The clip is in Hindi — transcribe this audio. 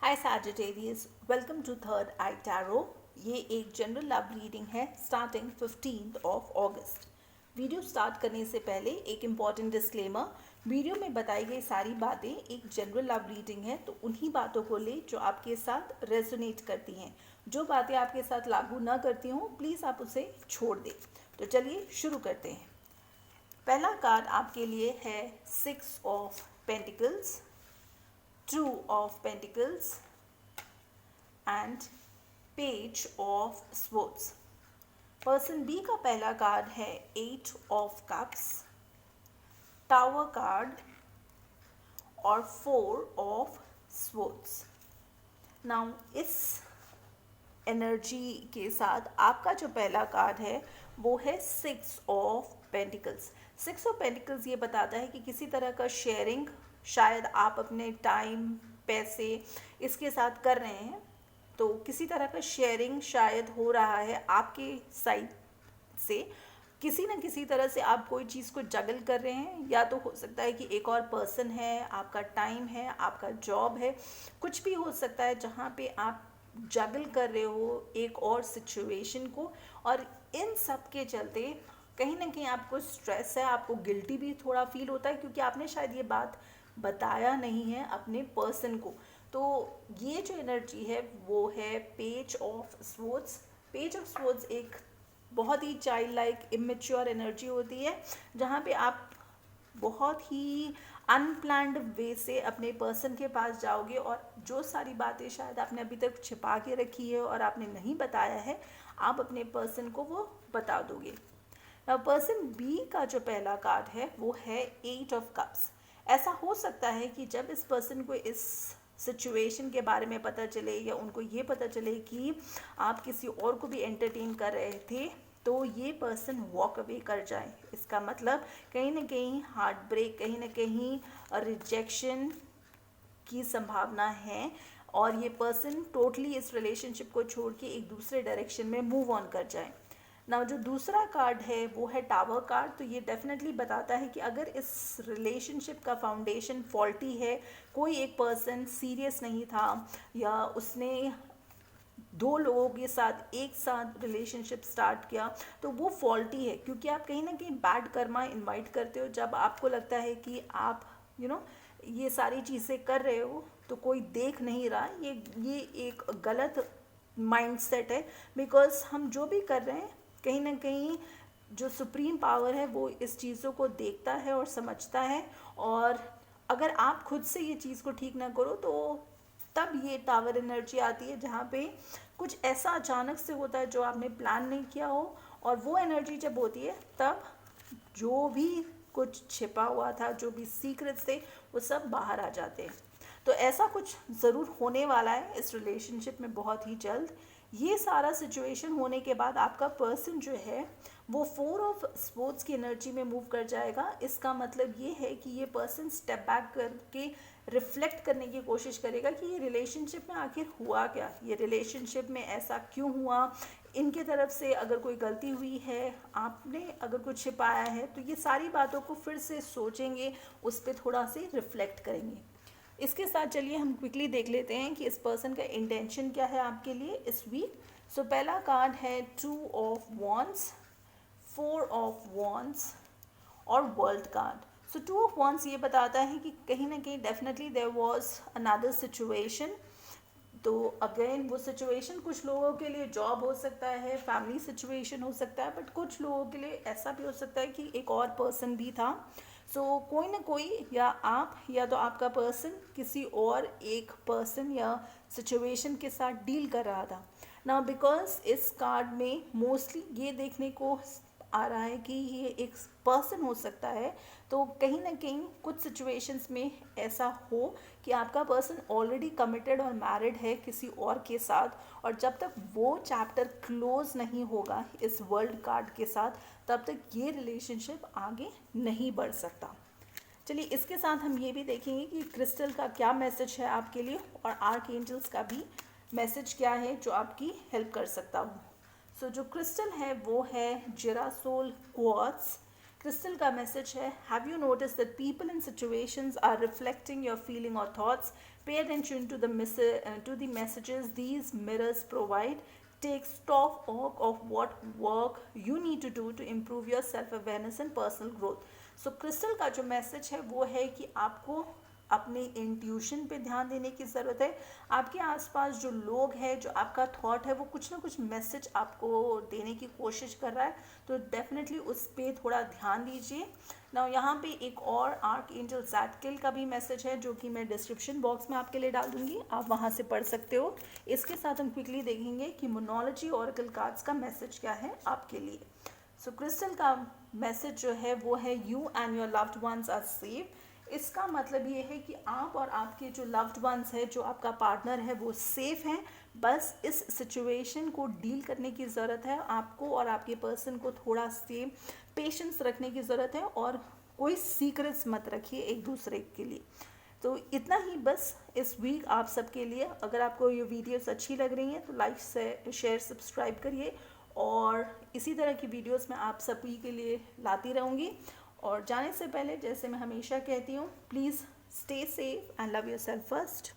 Hi Sagittarius, welcome to third eye tarot. ये एक जनरल लव रीडिंग है starting 15 of August. Video start करने से पहले एक इम्पॉर्टेंट डिस्क्लेमर। वीडियो में बताई गई सारी बातें एक जनरल लव रीडिंग है, तो उन्हीं बातों को ले जो आपके साथ रेजोनेट करती हैं। जो बातें आपके साथ लागू ना करती हों प्लीज़ आप उसे छोड़ दें। तो चलिए शुरू करते हैं। पहला कार्ड आपके लिए है 6 of pentacles, 2 of Pentacles and Page of Swords। Person B का पहला कार्ड है 8 of Cups, टावर कार्ड और 4 of Swords। नाउ इस एनर्जी के साथ आपका जो पहला कार्ड है वो है 6 ऑफ पेंटिकल्स। 6 ऑफ पेंटिकल्स ये बताता है कि किसी तरह का शेयरिंग शायद आप अपने टाइम, पैसे इसके साथ कर रहे हैं, तो किसी तरह का शेयरिंग शायद हो रहा है आपके साइड से। किसी न किसी तरह से आप कोई चीज़ को जगल कर रहे हैं, या तो हो सकता है कि एक और पर्सन है, आपका टाइम है, आपका जॉब है, कुछ भी हो सकता है जहाँ पे आप जगल कर रहे हो एक और सिचुएशन को। और इन सब के चलते कहीं ना कहीं आपको स्ट्रेस है, आपको गिल्टी भी थोड़ा फील होता है क्योंकि आपने शायद ये बात बताया नहीं है अपने पर्सन को। तो ये जो एनर्जी है वो है page of swords. Page of swords एक बहुत ही चाइल्ड लाइक इमेच्योर एनर्जी होती है, जहाँ पे आप बहुत ही अनप्लान्ड वे से अपने पर्सन के पास जाओगे और जो सारी बातें शायद आपने अभी तक छिपा के रखी है और आपने नहीं बताया है, आप अपने पर्सन को वो बता दोगे। पर्सन बी का जो पहला कार्ड है वो है 8 ऑफ कप्स। ऐसा हो सकता है कि जब इस पर्सन को इस सिचुएशन के बारे में पता चले या उनको ये पता चले कि आप किसी और को भी एंटरटेन कर रहे थे, तो ये पर्सन वॉक अवे कर जाए। इसका मतलब कहीं ना कहीं हार्ट ब्रेक, कहीं ना कहीं रिजेक्शन की संभावना है और ये पर्सन टोटली इस रिलेशनशिप को छोड़ के एक दूसरे डायरेक्शन में मूव ऑन कर जाए। ना जो दूसरा कार्ड है वो है टावर कार्ड। तो ये डेफिनेटली बताता है कि अगर इस रिलेशनशिप का फाउंडेशन फॉल्टी है, कोई एक पर्सन सीरियस नहीं था या उसने दो लोगों के साथ एक साथ रिलेशनशिप स्टार्ट किया, तो वो फॉल्टी है क्योंकि आप कहीं ना कहीं बैड कर्मा इनवाइट करते हो। जब आपको लगता है कि आप ये सारी चीज़ें कर रहे हो तो कोई देख नहीं रहा, ये एक गलत माइंडसेट है। बिकॉज हम जो भी कर रहे हैं कहीं ना कहीं जो सुप्रीम पावर है वो इस चीज़ों को देखता है और समझता है, और अगर आप खुद से ये चीज़ को ठीक ना करो तो तब ये टावर एनर्जी आती है जहाँ पे कुछ ऐसा अचानक से होता है जो आपने प्लान नहीं किया हो। और वो एनर्जी जब होती है तब जो भी कुछ छिपा हुआ था, जो भी सीक्रेट्स थे, वो सब बाहर आ जाते हैं। तो ऐसा कुछ ज़रूर होने वाला है इस रिलेशनशिप में बहुत ही जल्द। ये सारा सिचुएशन होने के बाद आपका पर्सन जो है वो 4 ऑफ स्पोर्ट्स की एनर्जी में मूव कर जाएगा। इसका मतलब ये है कि ये पर्सन स्टेप बैक करके रिफ्लेक्ट करने की कोशिश करेगा कि ये रिलेशनशिप में आखिर हुआ क्या, ये रिलेशनशिप में ऐसा क्यों हुआ, इनके तरफ से अगर कोई गलती हुई है, आपने अगर कुछ छिपाया है, तो ये सारी बातों को फिर से सोचेंगे, उस पर थोड़ा से रिफ्लेक्ट करेंगे। इसके साथ चलिए हम क्विकली देख लेते हैं कि इस पर्सन का इंटेंशन क्या है आपके लिए इस वीक। सो पहला कार्ड है 2 ऑफ वॉन्ड्स, 4 ऑफ वॉन्ड्स और world card. So 2 of wands ये बताता है कि कहीं ना कहीं definitely there was another situation. तो अगेन वो सिचुएशन कुछ लोगों के लिए जॉब हो सकता है, फैमिली सिचुएशन हो सकता है, बट कुछ लोगों के लिए ऐसा भी हो सकता है कि एक और पर्सन भी था। सो कोई ना कोई, या आप या तो आपका पर्सन किसी और एक पर्सन या सिचुएशन के साथ डील कर रहा था ना। बिकॉज इस कार्ड में मोस्टली ये देखने को आ रहा है कि ये एक पर्सन हो सकता है, तो कहीं ना कहीं कुछ सिचुएशंस में ऐसा हो कि आपका पर्सन ऑलरेडी कमिटेड और मैरिड है किसी और के साथ, और जब तक वो चैप्टर क्लोज नहीं होगा इस वर्ल्ड कार्ड के साथ, तब तक ये रिलेशनशिप आगे नहीं बढ़ सकता। चलिए इसके साथ हम ये भी देखेंगे कि क्रिस्टल का क्या मैसेज है आपके लिए और आर्क एंजल्स का भी मैसेज क्या है जो आपकी हेल्प कर सकता हो। सो जो क्रिस्टल है वो है जिरासोल क्वार्ट्ज। क्रिस्टल का मैसेज है, have you notice that people in situations are reflecting your feeling और thoughts, pay attention to the messages these mirrors provide, take stock of what work you need to do to improve your self awareness and personal growth. So crystal का जो मैसेज है वो है कि आपको अपने इंट्यूशन पे ध्यान देने की ज़रूरत है। आपके आसपास जो लोग हैं, जो आपका थॉट है, वो कुछ ना कुछ मैसेज आपको देने की कोशिश कर रहा है, तो डेफिनेटली उस पर थोड़ा ध्यान दीजिए ना। यहाँ पे एक और आर्क एंजल ज़ैटकिल का भी मैसेज है जो कि मैं डिस्क्रिप्शन बॉक्स में आपके लिए डाल दूंगी, आप वहाँ से पढ़ सकते हो। इसके साथ हम क्विकली देखेंगे कि मोनोलॉजी ऑरेकल कार्ड्स का मैसेज क्या है आपके लिए। सो क्रिस्टल का मैसेज जो है वो है, you and your loved ones are safe. इसका मतलब ये है कि आप और आपके जो लव्ड वंस है, जो आपका पार्टनर है, वो सेफ हैं। बस इस सिचुएशन को डील करने की ज़रूरत है आपको, और आपके पर्सन को थोड़ा से पेशेंस रखने की ज़रूरत है, और कोई सीक्रेट्स मत रखिए एक दूसरे के लिए। तो इतना ही बस इस वीक आप सबके लिए। अगर आपको ये वीडियोस अच्छी लग रही हैं तो लाइक से शेयर सब्सक्राइब करिए, और इसी तरह की वीडियोस मैं आप सभी के लिए लाती रहूँगी। और जाने से पहले, जैसे मैं हमेशा कहती हूँ, please stay safe and love yourself first.